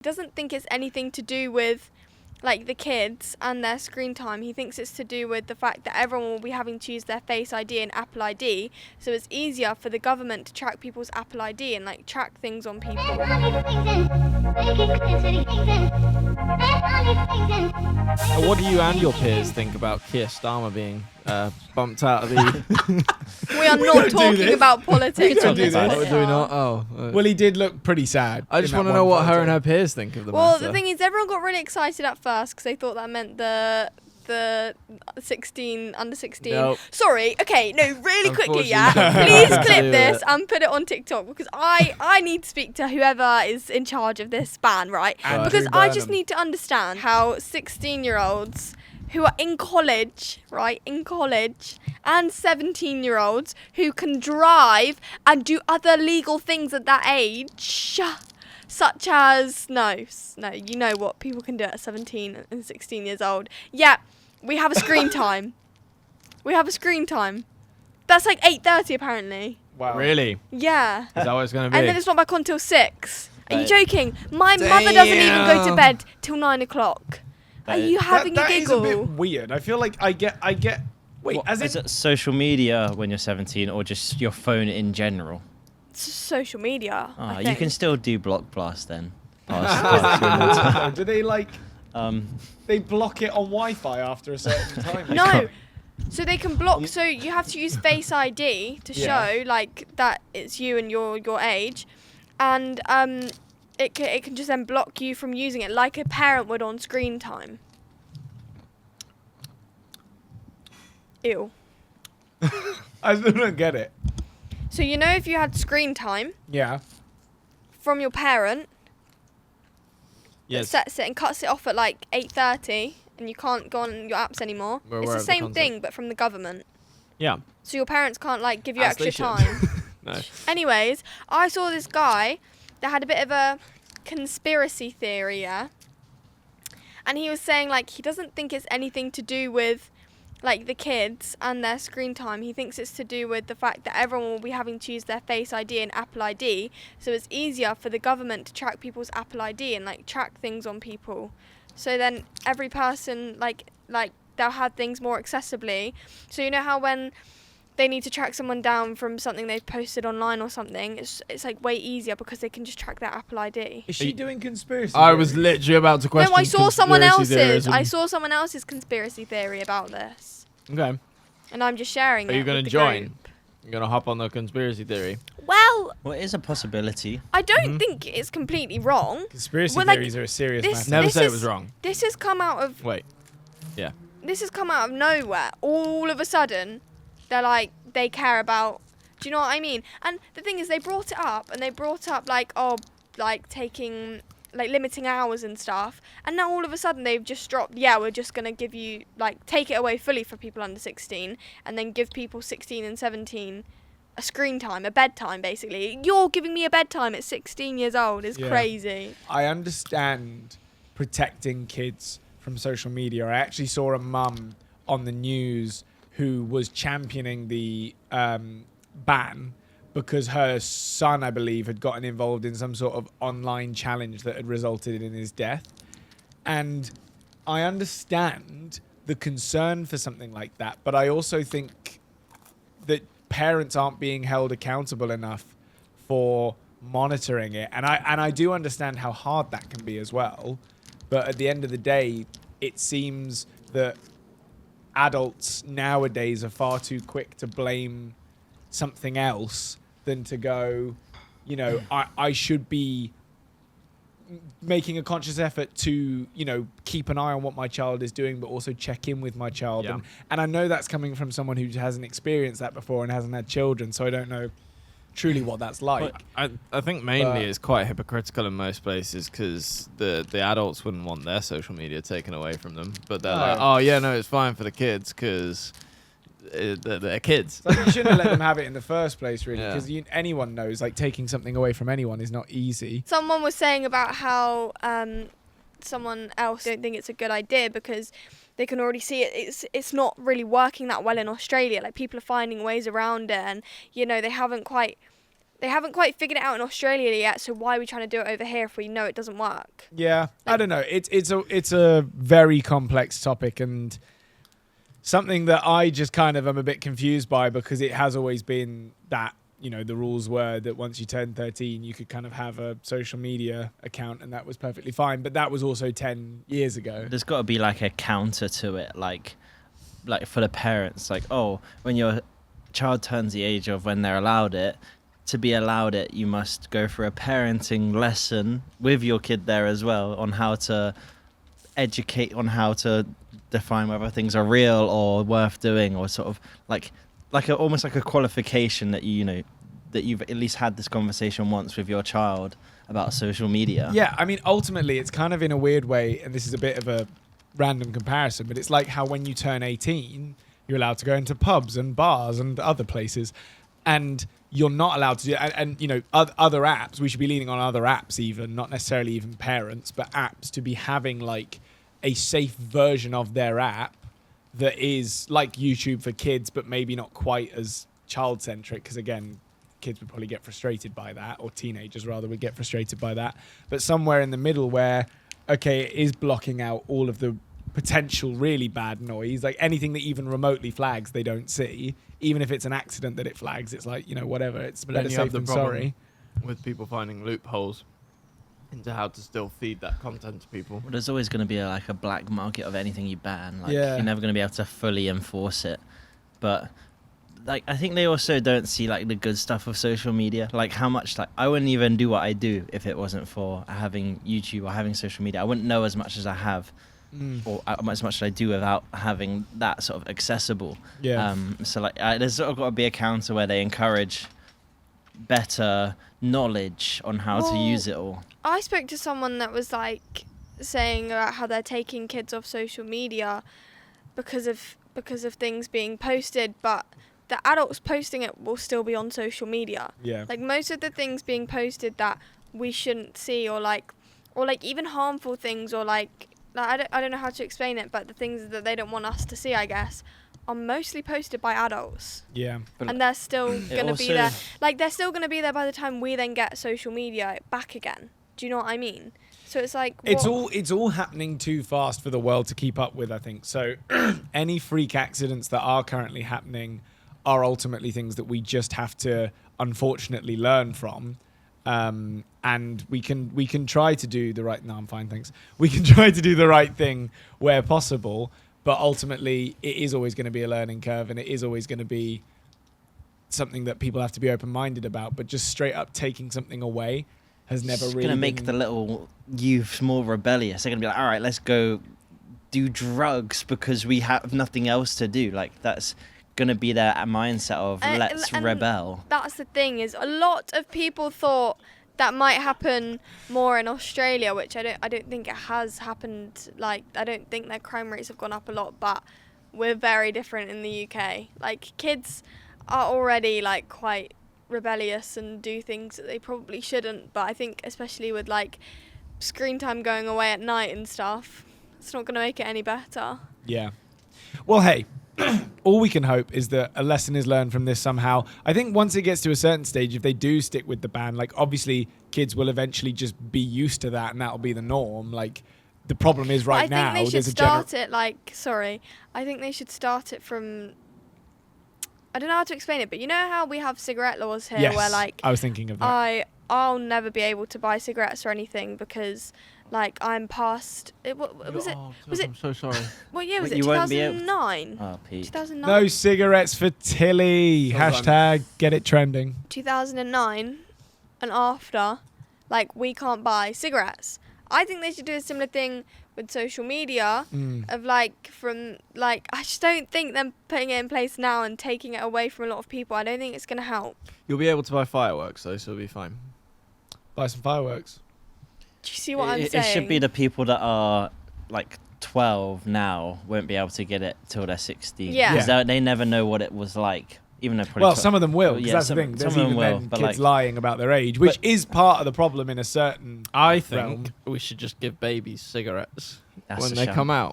Doesn't think it's anything to do with like the kids and their screen time. He thinks it's to do with the fact that everyone will be having to use their Face ID and Apple ID, so it's easier for the government to track people's Apple ID and like track things on people. What do you and your peers think about Keir Starmer being bumped out of the... We are not talking about politics on this Do we podcast. not? Oh. Well, he did look pretty sad. I just want to know what her and her peers think of the Well, matter. the thing is, everyone got really excited at first because they thought that meant the under 16. Nope. Sorry. Okay. No. Really quickly, yeah. Unfortunately, Please nothing to clip do this with it. and put it on TikTok because I need to speak to whoever is in charge of this ban, right? Andrew Because I just Burnham. need to understand how 16-year-olds who are in college, right, and 17-year-olds who can drive and do other legal things at that age, such as, no, you know what people can do at 17 and 16 years old. Yeah, we have a screen time. That's like 8:30 apparently. Wow. Really? Yeah. Is that what it's going to be? And then it's not back on till 6. Are you Right. joking? My mother doesn't even go to Damn. bed till 9 o'clock. Are you having that a is a giggle? bit weird. I feel like I get. Wait, What, as is in it social media when you're 17 or just your phone in general? Social media. I You think. can still do block blast then. Past do they like um, they block it on Wi-Fi after a certain time? No. So they can block. So you have to use Face ID to Yeah. show like that it's you and your age, and it can just then block you from using it like a parent would on screen time. Ew. I still don't get it. So you know if you had screen time Yeah. from your parent, that Yes. sets it and cuts it off at like 8:30, and you can't go on your apps anymore. We're It's aware the of the same concept. thing, but from the government. Yeah. So your parents can't like give you As they extra should. time. No. Anyways, I saw this guy that had a bit of a conspiracy theory, yeah? And he was saying like he doesn't think it's anything to do with like the kids and their screen time. He thinks it's to do with the fact that everyone will be having to use their Face ID and Apple ID, so it's easier for the government to track people's Apple ID and like track things on people. So then every person like they'll have things more accessibly. So you know how when they need to track someone down from something they've posted online or something, it's like way easier because they can just track their Apple ID. Is she doing conspiracy? I was theories? literally about to question No, I saw someone conspiracy else's. theorism. I saw someone else's conspiracy theory about this, Okay. and I'm just sharing it. Are you going with to the join? group. You're going to hop on the conspiracy theory? Well, well, it is a possibility. I don't think it's completely wrong. Conspiracy Well, like, theories are a serious this- matter. Never This said it is- was wrong. This has come out of Wait. Yeah. nowhere. All of a sudden, they're like they care about. Do you know what I mean? And the thing is, they brought it up like taking like limiting hours and stuff. And now all of a sudden they've just dropped. Yeah, we're just gonna give you like take it away fully for people under 16, and then give people 16 and 17 a screen time, a bedtime basically. You're giving me a bedtime at 16 years old is Yeah. crazy. I understand protecting kids from social media. I actually saw a mum on the news who was championing the ban because her son, I believe, had gotten involved in some sort of online challenge that had resulted in his death. And I understand the concern for something like that, but I also think that parents aren't being held accountable enough for monitoring it. And I do understand how hard that can be as well. But at the end of the day, it seems that adults nowadays are far too quick to blame something else than to go, you know, I should be making a conscious effort to, you know, keep an eye on what my child is doing, but also check in with my child. Yeah. And I know that's coming from someone who hasn't experienced that before and hasn't had children, so I don't know truly what that's like. I think mainly But- it's quite hypocritical in most places because the adults wouldn't want their social media taken away from them. But they're like, No. oh, yeah, no, it's fine for the kids because they're kids. It's like you shouldn't have let them have it in the first place, really, Yeah. because anyone knows, like, taking something away from anyone is not easy. Someone was saying about how someone else don't think it's a good idea because they can already see it's not really working that well in Australia. Like people are finding ways around it, and you know they haven't quite they haven't quite figured it out in Australia yet. So why are we trying to do it over here if we know it doesn't work? Yeah, I don't know. It's a very complex topic and something that I just kind of am a bit confused by because it has always been that, the rules were that once you turn 13, you could kind of have a social media account and that was perfectly fine. But that was also 10 years ago. There's got to be like a counter to it, like for the parents, like, oh, when your child turns the age of when they're allowed it, to be allowed it, you must go for a parenting lesson with your kid there as well on how to educate, on how to define whether things are real or worth doing, or sort of almost like a qualification that that you've at least had this conversation once with your child about social media. Yeah, I mean, ultimately, it's kind of in a weird way, and this is a bit of a random comparison, but it's like how when you turn 18, you're allowed to go into pubs and bars and other places, and you're not allowed to do and other apps, we should be leaning on other apps even, not necessarily even parents, but apps to be having like a safe version of their app that is like YouTube for kids, but maybe not quite as child-centric, because again, kids would probably get frustrated by that, or teenagers rather would get frustrated by that. But somewhere in the middle where, okay, it is blocking out all of the potential really bad noise, like anything that even remotely flags they don't see, even if it's an accident that it flags, it's like, whatever, it's But better then you safe have the than problem sorry. with people finding loopholes into how to still feed that content to people. Well, there's always going to be a black market of anything you ban. Like, Yeah. you're never going to be able to fully enforce it. But like, I think they also don't see like the good stuff of social media. Like how much, like, I wouldn't even do what I do if it wasn't for having YouTube or having social media. I wouldn't know as much as I have, or as much as I do without having that sort of accessible. Yeah. So like, there's sort of got to be a counter where they encourage better knowledge on how to Well, use it all. I spoke to someone that was like saying about how they're taking kids off social media because of things being posted, but the adults posting it will still be on social media. Yeah. Like most of the things being posted that we shouldn't see, or even harmful things, or I don't know how to explain it, but the things that they don't want us to see, I guess, are mostly posted by adults. Yeah. And they're still going to be also- there. Like, they're still going to be there by the time we then get social media back again. Do you know what I mean? So it's like... It's what- all happening too fast for the world to keep up with, I think. So any freak accidents that are currently happening are ultimately things that we just have to unfortunately learn from. And we can try to do the right... No, I'm fine, thanks. We can try to do the right thing where possible, but ultimately it is always going to be a learning curve, and it is always going to be something that people have to be open-minded about. But just straight up taking something away has never It's really going to make been- the little youths more rebellious. They're going to be like, all right, let's go do drugs because we have nothing else to do. Like, that's going to be their mindset of let's and rebel. That's the thing, is a lot of people thought that might happen more in Australia, which I don't think it has happened. Like, I don't think their crime rates have gone up a lot, but we're very different in the UK. Like, kids are already like quite rebellious and do things that they probably shouldn't, but I think especially with like screen time going away at night and stuff, it's not going to make it any better. Yeah. Well, hey, all we can hope is that a lesson is learned from this somehow. I think once it gets to a certain stage, if they do stick with the ban, like obviously kids will eventually just be used to that and that'll be the norm. Like the problem is right now, I think they should there's start it like, I think they should start it from, I don't know how to explain it, but you know how we have cigarette laws here yes, where like I was thinking of that. I'll never be able to buy cigarettes or anything because like I'm past it. What was it? Was it? I'm so sorry. What year was But it? you won't be able- 2009. Oh, Pete. 2009. No cigarettes for Tilly. Well Hashtag get it trending. 2009 and after, like we can't buy cigarettes. I think they should do a similar thing with social media of like from like I just don't think them putting it in place now and taking it away from a lot of people. I don't think it's gonna help. You'll be able to buy fireworks though, so it'll be fine. Buy some fireworks. Do you see what I'm It saying? should be the people that are like 12 now won't be able to get it till they're 16. Yeah. Because they never know what it was like, even though probably Well, some of them will, because Yeah, that's some- the thing. There's some of them even will, then but, kids like- lying about their age, which is part of the problem in a certain I think realm. we should just give babies cigarettes That's when a they shame. come out.